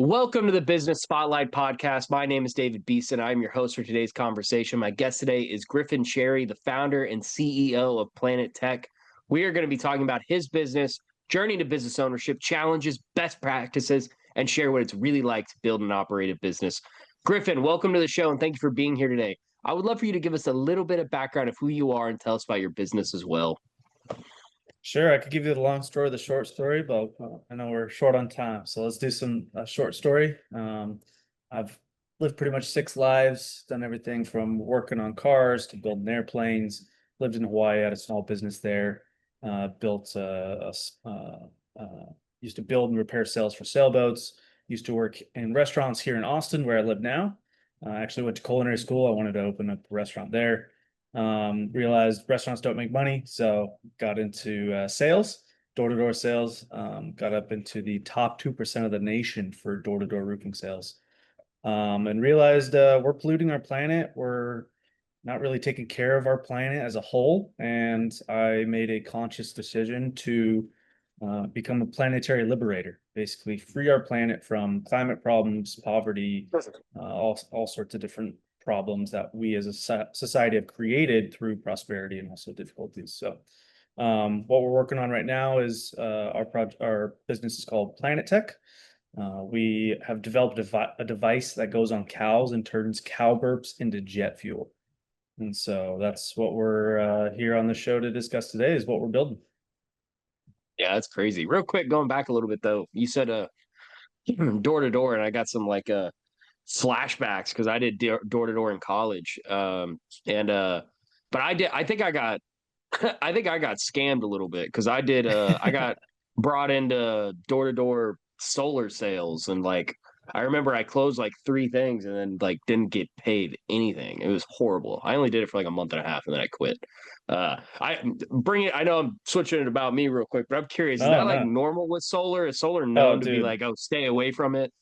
Welcome to the Business Spotlight Podcast. My name is David Beeson. I'm your host for today's conversation. My guest today is Griffin Cherry, the founder and CEO of Planet Tech. We are going to be talking about his business, journey to business ownership, challenges, best practices, and share what it's really like to build and operate a business. Griffin, welcome to the show, and thank you for being here today. I would love for you to give us a little bit of background of who you are and tell us about your business as well. Sure, I could give you the long story, the short story, but I know we're short on time, so let's do some short story. I've lived pretty much six lives, done everything from working on cars to building airplanes. Lived in Hawaii, had a small business there. Built used to build and repair sails for sailboats. Used to work in restaurants here in Austin, where I live now. I actually went to culinary school. I wanted to open up a restaurant there. Realized restaurants don't make money, so got into sales, door-to-door sales. Got up into the top 2% of the nation for door-to-door roofing sales, and realized we're polluting our planet. We're not really taking care of our planet as a whole, and I made a conscious decision to become a planetary liberator, basically free our planet from climate problems, poverty, all sorts of different problems that we as a society have created through prosperity and also difficulties. So what we're working on right now is our business is called Planet Tech. We have developed a device that goes on cows and turns cow burps into jet fuel. And so that's what we're here on the show to discuss today, is what we're building. Yeah, that's crazy. Real quick, going back a little bit though, you said door to door, and I got some flashbacks because I did door to door in college. But I think I got I think I got scammed a little bit because I got brought into door to door solar sales, and I remember I closed like three things and then didn't get paid anything. It was horrible. I only did it for like a month and a half and then I quit. I know I'm switching it about me real quick, but I'm curious, is Oh that like no. normal with solar? Is solar Oh, known to be dude. like, oh, stay away from it?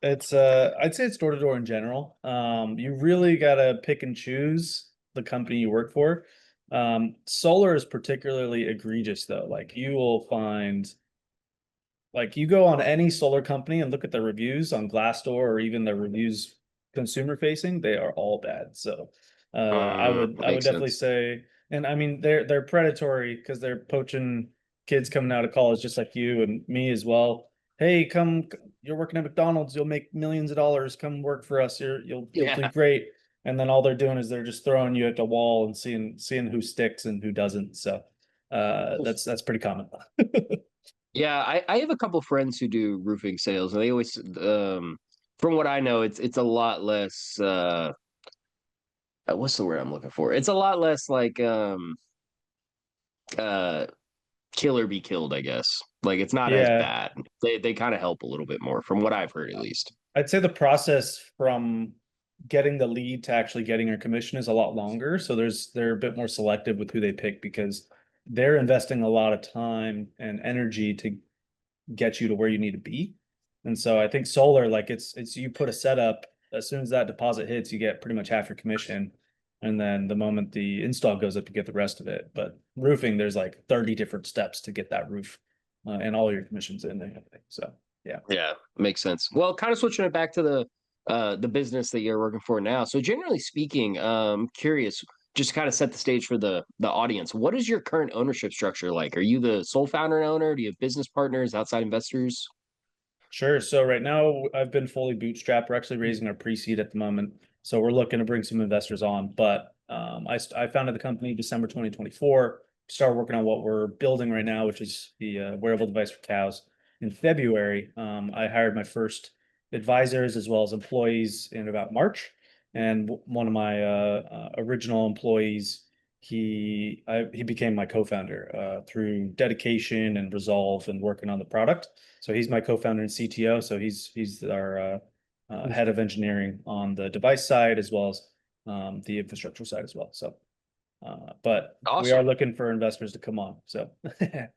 It's I'd say it's door to door in general. You really gotta pick and choose the company you work for. Solar is particularly egregious though. Like you will find, like you go on any solar company and look at the reviews on Glassdoor or even the reviews consumer facing, they are all bad. So I would Makes definitely sense. say, and I mean they're predatory because they're poaching kids coming out of college just like you and me as well. Hey, you're working at McDonald's, you'll make millions of dollars. Come work for us. You'll do Yeah. great. And then all they're doing is they're just throwing you at the wall and seeing who sticks and who doesn't. So that's pretty common. Yeah, I have a couple friends who do roofing sales, and they always, from what I know, it's a lot less. What's the word I'm looking for? It's a lot less uh, kill or be killed, I guess. Like it's not as Yeah. bad. They kind of help a little bit more, from what I've heard, at least. I'd say the process from getting the lead to actually getting your commission is a lot longer. So they're a bit more selective with who they pick because they're investing a lot of time and energy to get you to where you need to be. And so I think solar, like it's you put a setup, as soon as that deposit hits, you get pretty much half your commission. And then the moment the install goes up, you get the rest of it. But roofing, there's like 30 different steps to get that roof and all your commissions in there. So yeah. Yeah, makes sense. Well, kind of switching it back to the business that you're working for now. So generally speaking, curious, just kind of set the stage for the audience. What is your current ownership structure like? Are you the sole founder and owner? Do you have business partners, outside investors? Sure. So right now I've been fully bootstrapped. We're actually raising our pre-seed at the moment. So we're looking to bring some investors on. But I founded the company December 2024, started working on what we're building right now, which is the wearable device for cows. In February, I hired my first advisors as well as employees in about March. And one of my original employees, he became my co-founder through dedication and resolve and working on the product. So he's my co-founder and CTO. So he's our head of engineering on the device side as well as the infrastructure side as well. So, but we are Awesome. looking for investors to come on. So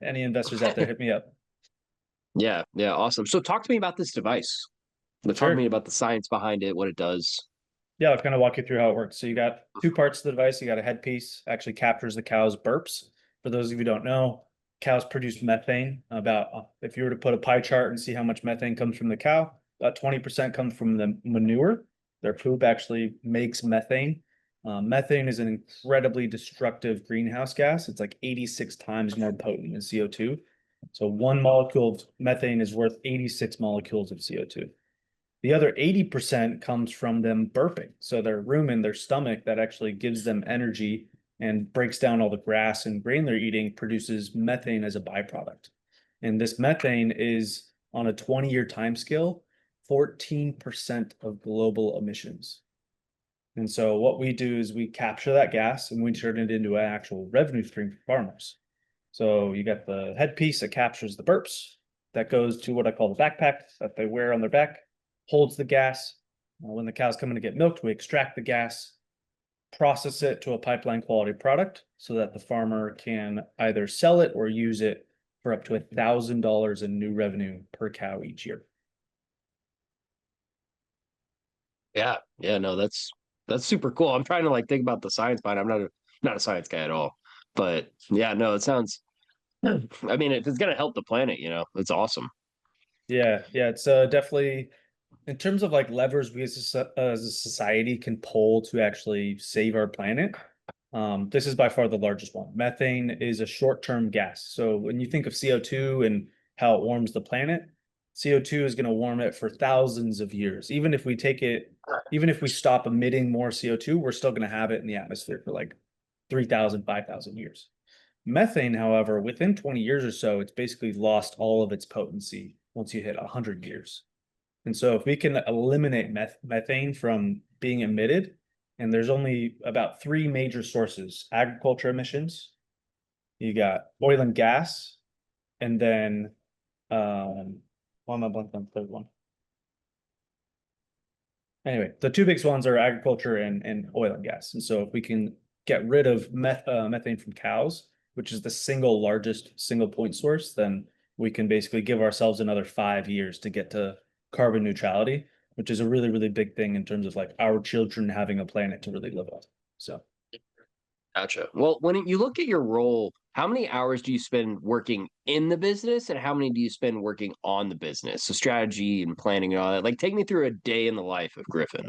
any investors out there, hit me up. Yeah, yeah, awesome. So talk to me about this device. Talk to me Sure. about the science behind it, what it does. Yeah, I'll kind of walk you through how it works. So you got two parts of the device. You got a headpiece, actually captures the cow's burps. For those of you who don't know, cows produce methane. If you were to put a pie chart and see how much methane comes from the cow, about 20% comes from the manure. Their poop actually makes methane. Methane is an incredibly destructive greenhouse gas. It's like 86 times more potent than CO2. So one molecule of methane is worth 86 molecules of CO2. The other 80% comes from them burping. So their room in their stomach that actually gives them energy and breaks down all the grass and grain they're eating produces methane as a byproduct. And this methane is on a 20-year time scale, 14% of global emissions. And so what we do is we capture that gas and we turn it into an actual revenue stream for farmers. So you got the headpiece that captures the burps that goes to what I call the backpack that they wear on their back, holds the gas. When the cows come in to get milked, we extract the gas, process it to a pipeline quality product so that the farmer can either sell it or use it for up to $1,000 in new revenue per cow each year. Yeah. Yeah. No, that's super cool. I'm trying to like think about the science behind it. I'm not a science guy at all. But yeah, no, it sounds I mean, if it's gonna help the planet, it's awesome. Yeah, it's definitely in terms of like levers we as a society can pull to actually save our planet. This is by far the largest one. Methane is a short-term gas. So when you think of CO2 and how it warms the planet, CO2 is going to warm it for thousands of years. Even if we stop emitting more CO2, we're still going to have it in the atmosphere for like 3,000, 5,000 years. Methane, however, within 20 years or so, it's basically lost all of its potency once you hit 100 years. And so if we can eliminate methane from being emitted, and there's only about three major sources: agriculture emissions, you got oil and gas, and then why am I blanking on the third one? Anyway, the two biggest ones are agriculture and oil and gas. And so if we can get rid of methane from cows, which is the single largest single point source, then we can basically give ourselves another 5 years to get to carbon neutrality, which is a really, really big thing in terms of like our children having a planet to really live on. So Gotcha. Well, when you look at your role, how many hours do you spend working in the business and how many do you spend working on the business? So strategy and planning and all that. Like take me through a day in the life of Griffin.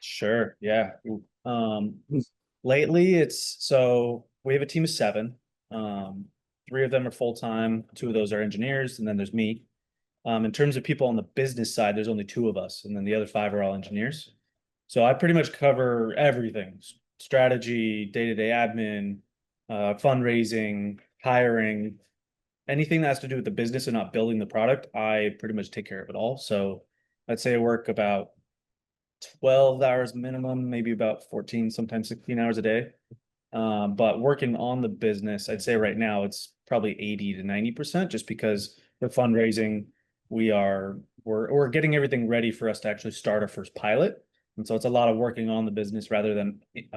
sure, yeah. Lately so we have a team of 7. Three of them are full-time, 2 of those are engineers, and then there's me. In terms of people on the business side, there's only 2 of us, and then the other 5 are all engineers. So I pretty much cover everything: strategy, day-to-day admin, fundraising, hiring, anything that has to do with the business and not building the product. I pretty much take care of it all. So I'd say I work about 12 hours minimum, maybe about 14, sometimes 16 hours a day. But working on the business, I'd say right now it's probably 80 to 90%, just because for fundraising, we're getting everything ready for us to actually start our first pilot. And so it's a lot of working on the business rather than in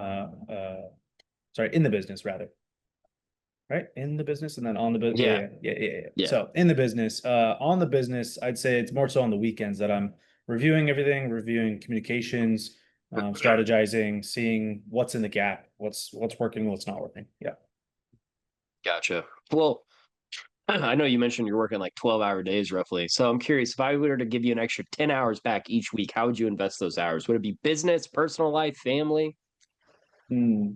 the business rather. Right? In the business and then on the business. Yeah. Yeah. So in the business, on the business, I'd say it's more so on the weekends that I'm reviewing everything, reviewing communications, strategizing, seeing what's in the gap, what's working, what's not working. Yeah. Gotcha. Well, I know you mentioned you're working like 12-hour days roughly. So I'm curious, if I were to give you an extra 10 hours back each week, how would you invest those hours? Would it be business, personal life, family? Hmm.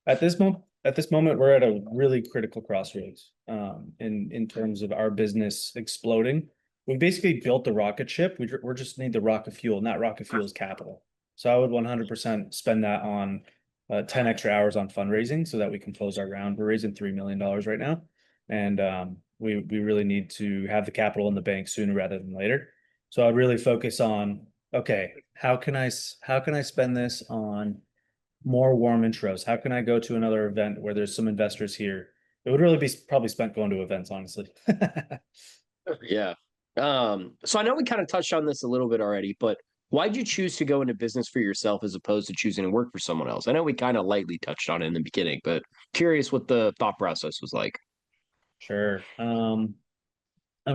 At this moment, we're at a really critical crossroads in terms of our business exploding. We basically built the rocket ship. We just need the rocket fuel, and that rocket fuel is capital. So I would 100% spend that on 10 extra hours on fundraising so that we can close our round. We're raising $3 million right now, and we really need to have the capital in the bank sooner rather than later. So I'd really focus on, okay, how can I spend this on more warm intros? How can I go to another event where there's some investors here? It would really be probably spent going to events, honestly. Yeah. So I know we kind of touched on this a little bit already, but why'd you choose to go into business for yourself as opposed to choosing to work for someone else? I know we kind of lightly touched on it in the beginning, but curious what the thought process was like. Sure. I'm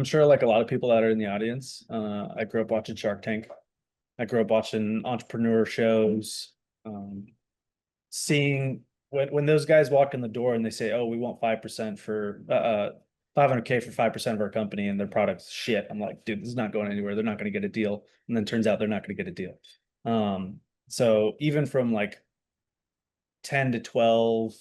sure like a lot of people that are in the audience, I grew up watching Shark Tank. I grew up watching entrepreneur shows, seeing when those guys walk in the door and they say, "Oh, we want 5% for 500K for 5% of our company and their product's shit. I'm like, dude, this is not going anywhere. They're not going to get a deal. And then turns out they're not going to get a deal. So even from like 10 to 12,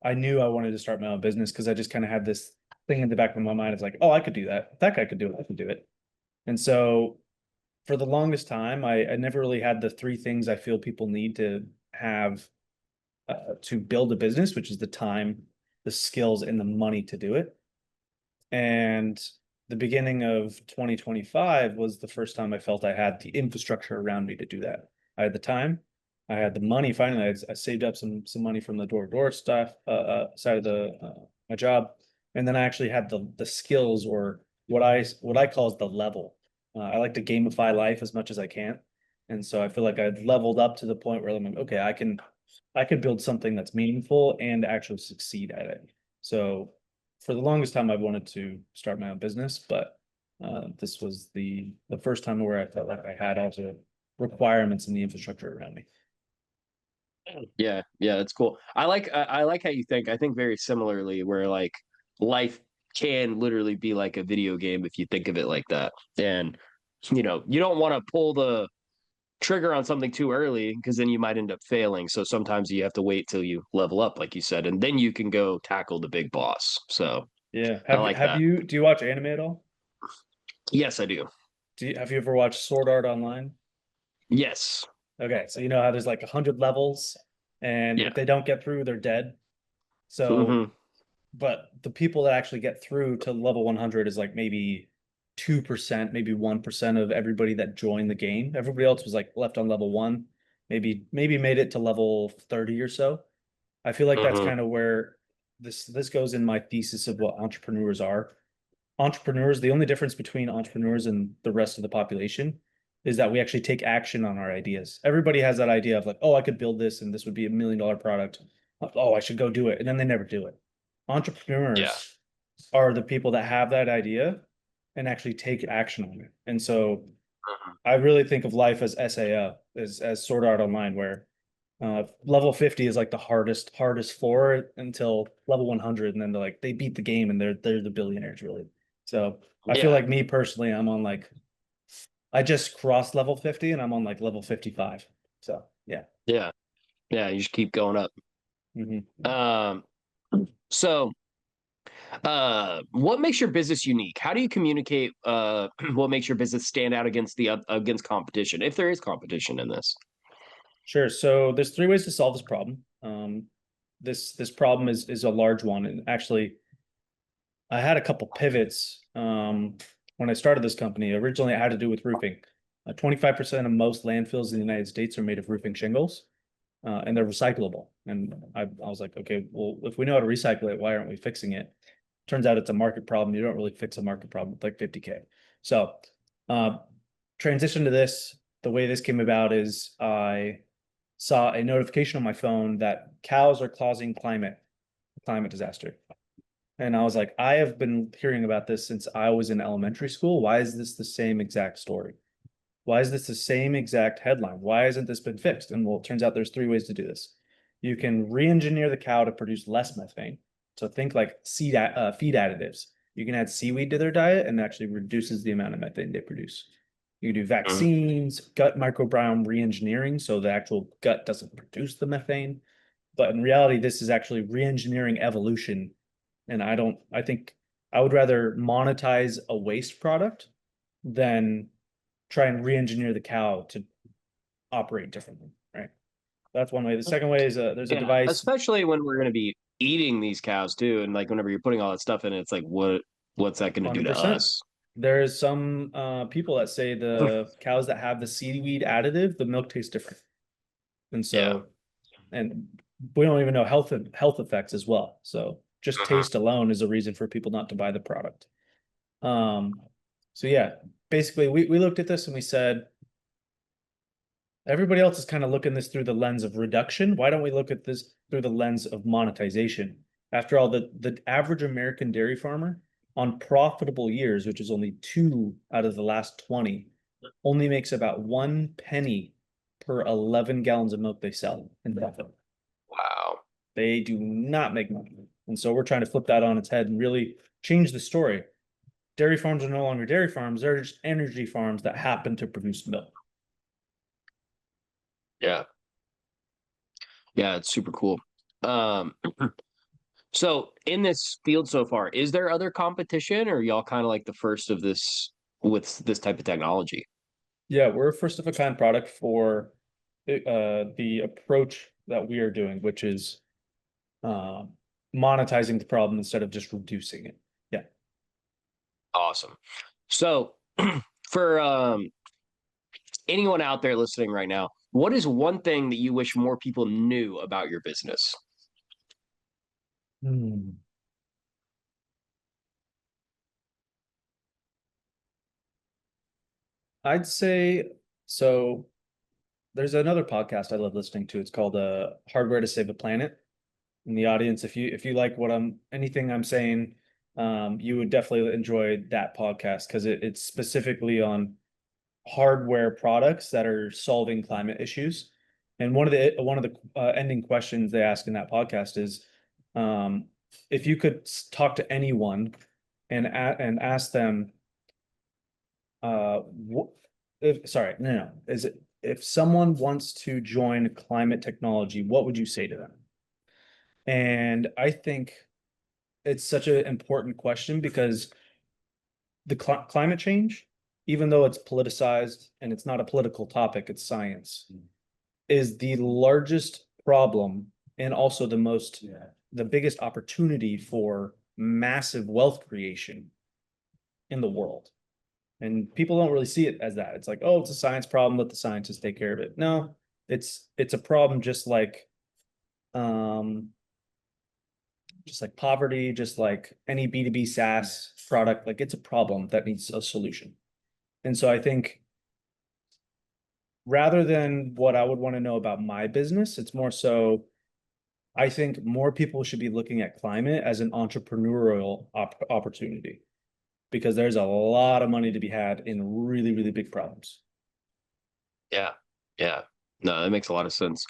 I knew I wanted to start my own business because I just kind of had this thing in the back of my mind. It's like, oh, I could do that. If that guy could do it, I could do it. And so for the longest time, I never really had the three things I feel people need to have to build a business, which is the time, the skills, and the money to do it. And the beginning of 2025 was the first time I felt I had the infrastructure around me to do that. I had the time, I had the money. Finally, I saved up some money from the door-to-door stuff side of the my job, and then I actually had the skills, or what I call is the level. I like to gamify life as much as I can, and so I feel like I've leveled up to the point where I'm like, okay, I can build something that's meaningful and actually succeed at it. So for the longest time, I've wanted to start my own business, but this was the first time where I felt like I had all the requirements and the infrastructure around me. Yeah, yeah, that's cool. I like how you think. I think very similarly, where like life can literally be like a video game if you think of it like that. And you don't want to pull the trigger on something too early because then you might end up failing. So sometimes you have to wait till you level up, like you said, and then you can go tackle the big boss. So Yeah. I like that. Do you watch anime at all? Yes, I do. Have you ever watched Sword Art Online? Yes. Okay, so you know how there's like 100 levels, and Yeah. if they don't get through, they're dead. So, Hmm. but the people that actually get through to level 100 is like maybe 2%, maybe 1% of everybody that joined the game. Everybody else was like left on level one, maybe made it to level 30 or so. I feel like that's Hmm. kind of where this goes in my thesis of what entrepreneurs are. Entrepreneurs, the only difference between entrepreneurs and the rest of the population is that we actually take action on our ideas. Everybody has that idea of like, oh, I could build this and this would be $1 million product. Oh, I should go do it. And then they never do it. Yeah. Entrepreneurs are the people that have that idea and actually take action on it. And so Mhm. I really think of life as SAO, as Sword Art Online, where level 50 is like the hardest floor until level 100, and then they beat the game and they're the billionaires really. So I feel Yeah. like me personally, I'm on like I just crossed level 50 and I'm on like level 55. So yeah. Yeah. Yeah. You just keep going up. Mhm. Um, so what makes your business unique? How do you communicate what makes your business stand out against against competition, if there is competition in this? Sure. So there's three ways to solve this problem. This problem is a large one, and actually I had a couple pivots when I started this company. Originally, it had to do with roofing. 25% of most landfills in the United States are made of roofing shingles, and they're recyclable. And I was like, okay, well, if we know how to recycle it, why aren't we fixing it? Turns out it's a market problem. You don't really fix a market problem with like 50K. So, uh, transition to this. The way this came about is I saw a notification on my phone that cows are causing climate disaster. And I was like, I have been hearing about this since I was in elementary school. Why is this the same exact story? Why is this the same exact headline? Why hasn't this been fixed? And well, it turns out there's three ways to do this. You can re-engineer the cow to produce less methane. So think like feed additives. You can add seaweed to their diet and it actually reduces the amount of methane they produce. You can do Mhm. vaccines, gut microbiome re-engineering, so the actual gut doesn't produce the methane. But in reality, this is actually re-engineering evolution, and I think I would rather monetize a waste product than try and re-engineer the cow to operate differently, right? That's one way. The second way is there's a Yeah, device. especially when we're going to be eating these cows too, and like whenever you're putting all that stuff in, it's like what's that going to do to 100%. us? There's some people that say the cows that have the seaweed additive, the milk tastes different. And Yeah. so, and we don't even know health effects as well. So just Mhm. taste alone is a reason for people not to buy the product. Um, so yeah, basically we looked at this and we said, everybody else is kind of looking this through the lens of reduction. Why don't we look at this through the lens of monetization? After all, the average American dairy farmer on profitable years, which is only 2 out of the last 20, only makes about 1 penny per 11 gallons of milk they sell in profit. Wow. They do not make money. And so we're trying to flip that on its head and really change the story. Dairy farms are no longer dairy farms; they're just energy farms that happen to produce milk. Yeah. Yeah, it's super cool. Um, so in this field so far, is there other competition, or y'all kind of like the first of this with this type of technology? Yeah, we're a first of a kind product for the approach that we are doing, which is uh, monetizing the problem instead of just reducing it. Yeah. Awesome. So for anyone out there listening right now, what is one thing that you wish more people knew about your business? Hmm. I'd say so. There's another podcast I love listening to. It's called Hardware to Save the Planet. In the audience, if you like what anything I'm saying, you would definitely enjoy that podcast because it's specifically on hardware products that are solving climate issues. And one of the ending questions they ask in that podcast is, um, if you could talk to anyone and ask them, if sorry, no, is it if someone wants to join climate technology, what would you say to them? And I think it's such an important question because the climate change, even though it's politicized and it's not a political topic, it's science, is the largest problem and also the biggest opportunity for massive wealth creation in the world. And people don't really see it as that. It's like, oh, it's a science problem, let the scientists take care of it. No, it's a problem um just like poverty, just like any B2B SaaS product, like it's a problem that needs a solution. And so I think rather than what I would want to know about my business, it's more so I think more people should be looking at climate as an entrepreneurial opportunity because there's a lot of money to be had in really, really big problems. Yeah. Yeah. No, that makes a lot of sense.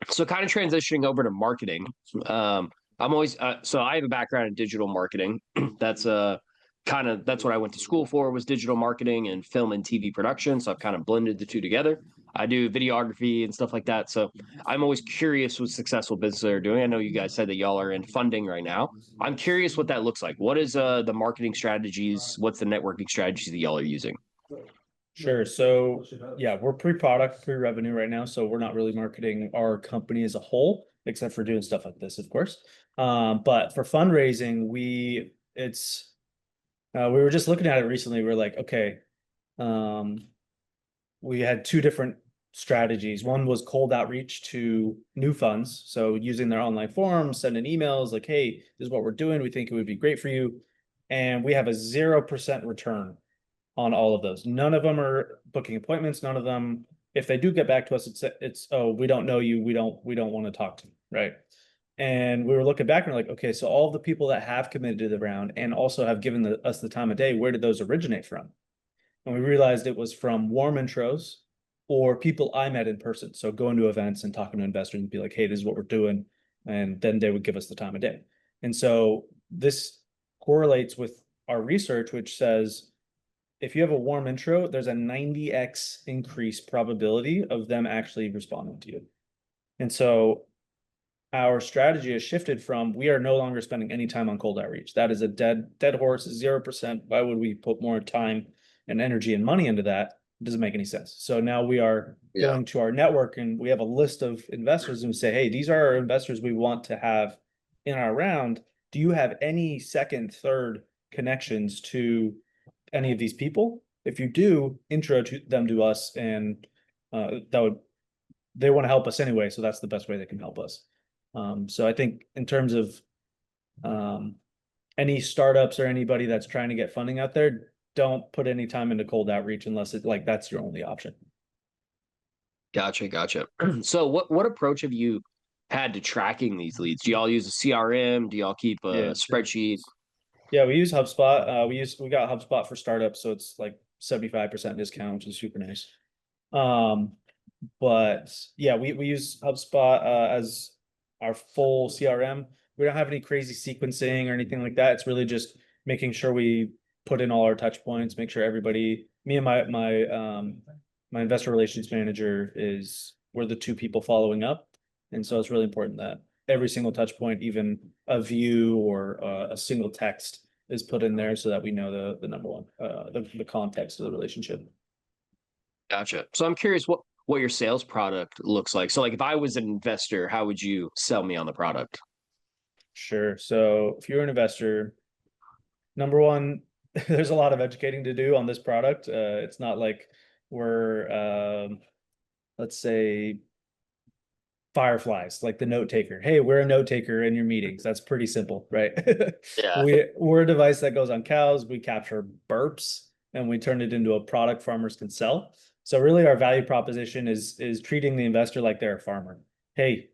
So kind of transitioning over to marketing. I'm always so I have a background in digital marketing. That's that's what I went to school for was digital marketing and film and TV production. So I've kind of blended the two together. I do videography and stuff like that. So I'm always curious what successful businesses are doing. I know you guys said that y'all are in funding right now. I'm curious what that looks like. What is the marketing strategies? What's the networking strategies that y'all are using? Sure. So yeah, we're pre-product, pre-revenue right now. So we're not really marketing our company as a whole, except for doing stuff like this, of course. But for fundraising, we were just looking at it recently. We're like, okay, um, we had two different strategies. One was cold outreach to new funds. So using their online forums, sending emails like, hey, this is what we're doing. We think it would be great for you. And we have a 0% return on all of those. None of them are booking appointments. None of them, if they do get back to us, it's oh, we don't know you. We don't want to talk to you, right? And we were looking back and we're like, okay, so all the people that have committed to the round and also have given us the time of day, where did those originate from? And we realized it was from warm intros or people I met in person. So going to events and talking to investors and be like, hey, this is what we're doing. And then they would give us the time of day. And so this correlates with our research, which says if you have a warm intro, there's a 90x increase probability of them actually responding to you. And so our strategy has shifted from we are no longer spending any time on cold outreach. That is a dead horse, 0%. Why would we put more time and energy and money into that? It doesn't make any sense. So now we are Yeah. going to our network and we have a list of investors and we say, hey, these are our investors we want to have in our round. Do you have any second, third connections to any of these people? If you do, intro them to us, and they want to help us anyway, so that's the best way they can help us. So I think in terms of um, any startups or anybody that's trying to get funding out there, don't put any time into cold outreach unless it's like that's your only option. Gotcha, gotcha. So what approach have you had to tracking these leads? Do y'all use a CRM? Do y'all keep a Yeah. spreadsheet? Yeah, we use HubSpot. We got HubSpot for startups, so it's like 75% discount, which is super nice. Um, but yeah, we use HubSpot as our full CRM. we don't have any crazy sequencing or anything like that. It's really just making sure we put in all our touch points, make sure everybody, me and my investor relations manager we're the two people following up. And so it's really important that every single touch point, even a view or a single text, is put in there so that we know the number one, the context of the relationship. Gotcha. So I'm curious what your sales product looks like. So like if I was an investor, how would you sell me on the product? Sure. So if you're an investor, number one, there's a lot of educating to do on this product. It's not like we're, let's say, fireflies, like the note taker. Hey, we're a note taker in your meetings. That's pretty simple, right? Yeah. We're a device that goes on cows. We capture burps and we turn it into a product farmers can sell. So really, our value proposition is treating the investor like they're a farmer. Hey,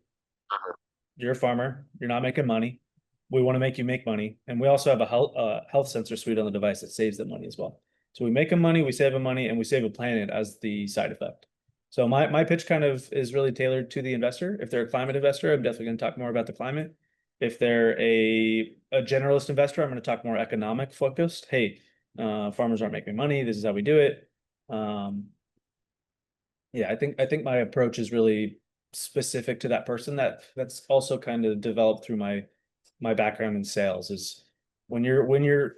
you're a farmer. You're not making money. We want to make you make money, and we also have a health sensor suite on the device that saves them money as well. So we make them money, we save them money, and we save a planet as the side effect. So my pitch kind of is really tailored to the investor. If they're a climate investor, I'm definitely going to talk more about the climate. If they're a generalist investor, I'm going to talk more economic focused. Hey, farmers aren't making money. This is how we do it. Yeah, I think my approach is really specific to that person. That's also kind of developed through my background in sales. Is when you're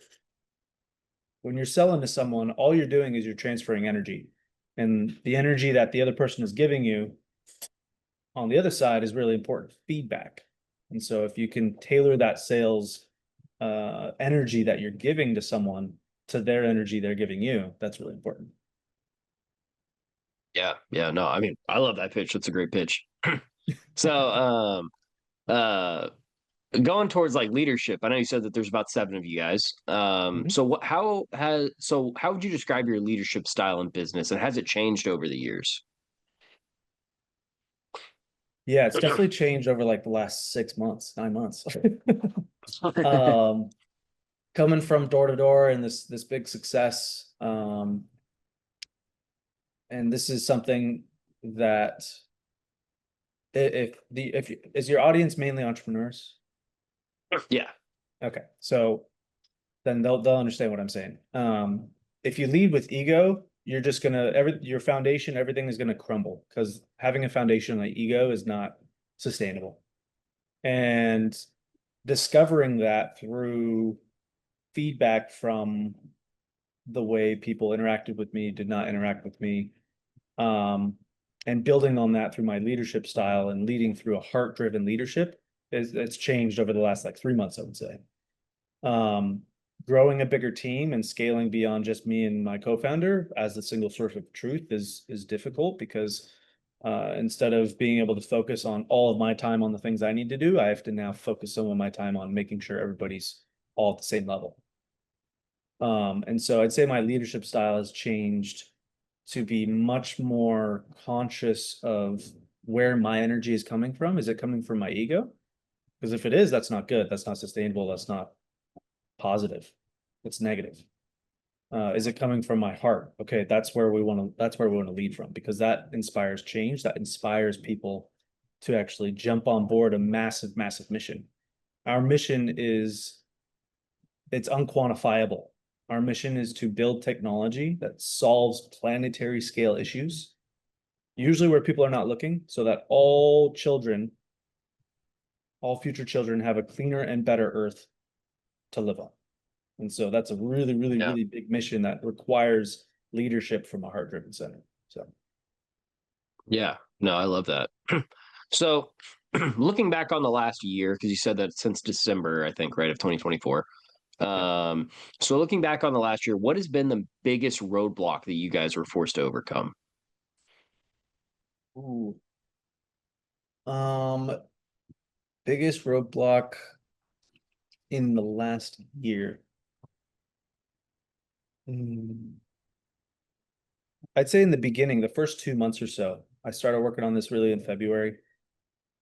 selling to someone, all you're doing is you're transferring energy, and the energy that the other person is giving you on the other side is really important feedback. And so if you can tailor that sales energy that you're giving to someone to their energy they're giving you, that's really important. Yeah. Yeah. No, I mean, I love that pitch. That's a great pitch. So, uh, going towards like leadership, I know you said that there's about 7 of you guys. Mhm. So how would you describe your leadership style in business, and has it changed over the years? Yeah, it's definitely changed over like the last 6 months, 9 months. um, Coming from door to door and this big success, and this is something that if is your audience mainly entrepreneurs? Yeah. Okay, so then they'll understand what I'm saying. If you lead with ego, you're just gonna your foundation, everything is gonna crumble because having a foundation like ego is not sustainable. And discovering that through feedback from the way people interacted with me, did not interact with me, um, and building on that through my leadership style and leading through a heart-driven leadership it's changed over the last like 3 months, I would say. Um, Growing a bigger team and scaling beyond just me and my co-founder as a single source of truth is difficult because instead of being able to focus on all of my time on the things I need to do, I have to now focus some of my time on making sure everybody's all at the same level. And so I'd say my leadership style has changed to be much more conscious of where my energy is coming from. Is it coming from my ego? Because if it is, that's not good. That's not sustainable. That's not positive. It's negative. Is it coming from my heart? Okay, that's where we want to lead from because that inspires change. That inspires people to actually jump on board a massive, massive mission. Our mission is it's unquantifiable. Our mission is to build technology that solves planetary scale issues, usually where people are not looking, so that all future children have a cleaner and better earth to live on. And so that's a really, really, Yeah. really big mission that requires leadership from a heart-driven center. So Yeah. No, I love that. So, looking back on the last year, because you said that since December, I think, right, of 2024. yeah. Um, so looking back on the last year, what has been the biggest roadblock that you guys were forced to overcome? Ooh. Um, Biggest roadblock in the last year. Hmm. I'd say in the beginning, the first 2 months or so, I started working on this really in February.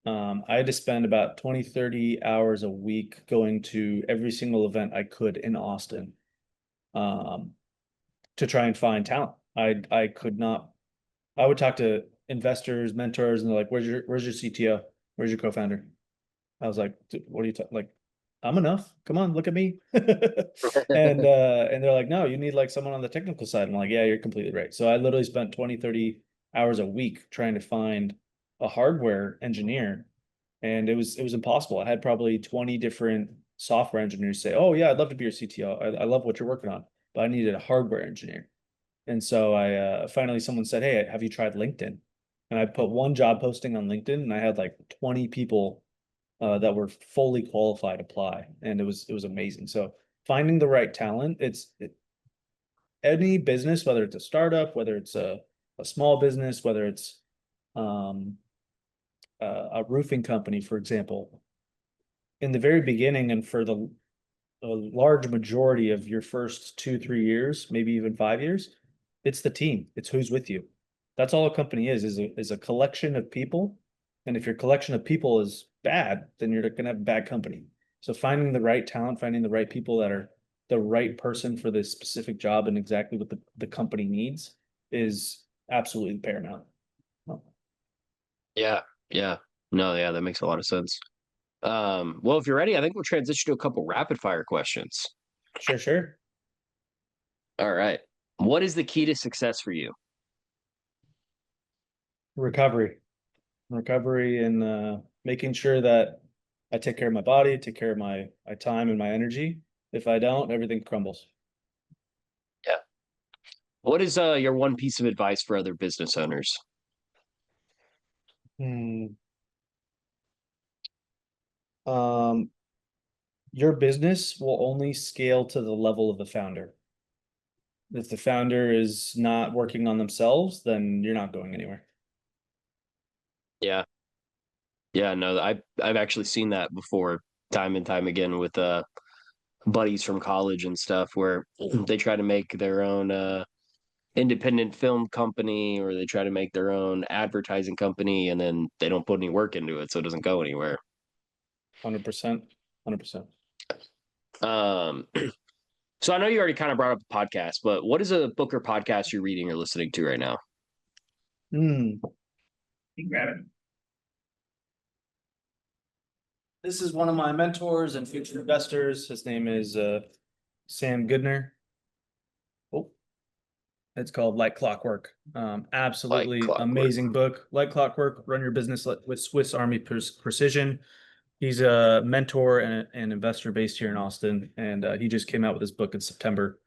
I had to spend about 20, 30 hours a week going to every single event I could in Austin, um, to try and find talent. I could not, I would talk to investors, mentors, and they're like, where's your CTO? Where's your co-founder? I was like, what are you talking? Like, I'm enough. Come on, look at me. And they're like, no, you need like someone on the technical side. I'm like, yeah, you're completely right. So I literally spent 20, 30 hours a week trying to find a hardware engineer, and it was impossible. I had probably 20 different software engineers say, oh yeah, I'd love to be your CTO. I love what you're working on, but I needed a hardware engineer. And so I finally someone said, hey, have you tried LinkedIn? And I put one job posting on LinkedIn, and I had like 20 people that were fully qualified apply, and it was amazing. So finding the right talent, any business, whether it's a startup, whether it's a small business, whether it's um, a roofing company, for example, in the very beginning and for the a large majority of your first 2, 3 years, maybe even 5 years, it's the team. It's who's with you. That's all a company is a collection of people. And if your collection of people is bad, then you're gonna have bad company. So finding the right talent, finding the right people that are the right person for this specific job and exactly what the company needs is absolutely paramount. Yeah, yeah. No, yeah, that makes a lot of sense. Well, if you're ready, I think we'll transition to a couple rapid fire questions. Sure, sure. All right. What is the key to success for you? Recovery. Recovery and making sure that I take care of my body, take care of my time and my energy. If I don't, everything crumbles. Yeah. What is your one piece of advice for other business owners? Hmm. Um, your business will only scale to the level of the founder. If the founder is not working on themselves, then you're not going anywhere. Yeah. Yeah, no, I've actually seen that before time and time again with buddies from college and stuff where they try to make their own independent film company or they try to make their own advertising company and then they don't put any work into it so it doesn't go anywhere. 100%. 100%. Um so I know you already kind of brought up the podcast, but what is a book or podcast you're reading or listening to right now? Hmm. This is one of my mentors and future investors. His name is Sam Goodner. Oh, it's called Like Clockwork. Like Absolutely clockwork. amazing book. Like Clockwork, run your business with Swiss Army precision. He's a mentor and an investor based here in Austin, and he just came out with his book in September.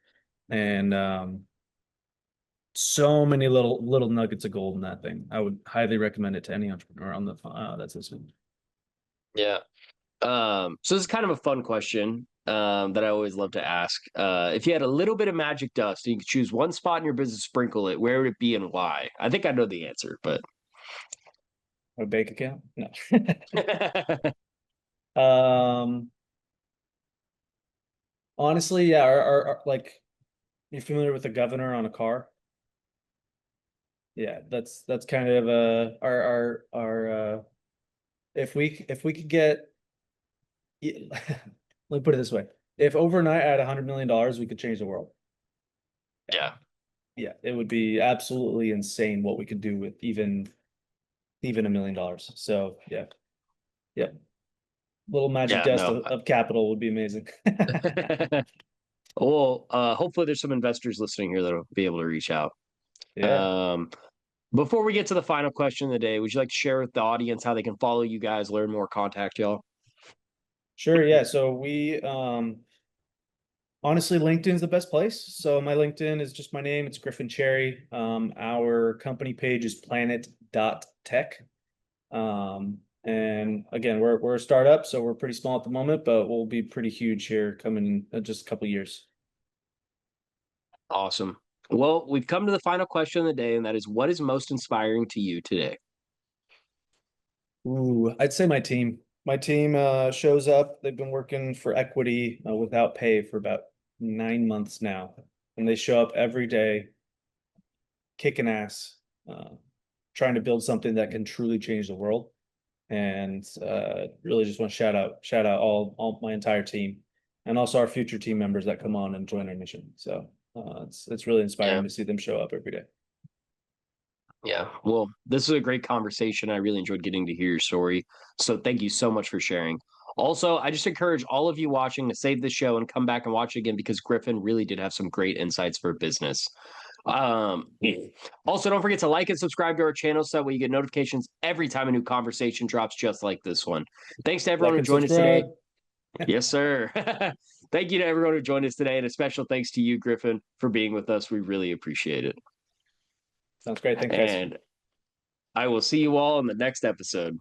And so many little nuggets of gold in that thing. I would highly recommend it to any entrepreneur on the that's listening. Yeah. So this is kind of a fun question that I always love to ask. If you had a little bit of magic dust and you could choose one spot in your business, sprinkle it, where would it be and why? I think I know the answer, but A bank account? No. um, honestly, yeah. Like, you familiar with the governor on a car? Yeah, that's kind of our if we could get let me put it this way. If overnight at $100 million, we could change the world. yeah, Yeah, it would be absolutely insane what we could do with even $1 million. So yeah, yeah. Little magic yeah, dust no. of capital would be amazing. Well, hopefully there's some investors listening here that'll be able to reach out. Yeah, Um, before we get to the final question of the day, would you like to share with the audience how they can follow you guys, learn more, contact y'all? sure. Yeah. So we honestly, LinkedIn is the best place. So my LinkedIn is just my name. It's Griffin Cherry. Our company page is planet.tech. And again, we're a startup, so we're pretty small at the moment, but we'll be pretty huge here coming in just a couple years. Awesome. Well, we've come to the final question of the day, and that is what is most inspiring to you today? Ooh, I'd say my team. My team shows up. They've been working for equity without pay for about 9 months now, and they show up every day, kicking ass, uh, trying to build something that can truly change the world. And really just want to shout out all my entire team, and also our future team members that come on and join our mission. So it's really Yeah. inspiring to see them show up every day. Yeah. Well, this was a great conversation. I really enjoyed getting to hear your story. So thank you so much for sharing. Also, I just encourage all of you watching to save the show and come back and watch it again because Griffin really did have some great insights for business. Also, don't forget to like and subscribe to our channel so that way you get notifications every time a new conversation drops, just like this one. Thanks to everyone Like who and joined us today. subscribe. Yes, sir. Thank you to everyone who joined us today, and a special thanks to you, Griffin, for being with us. We really appreciate it. Sounds great. Thanks, guys. And I will see you all in the next episode.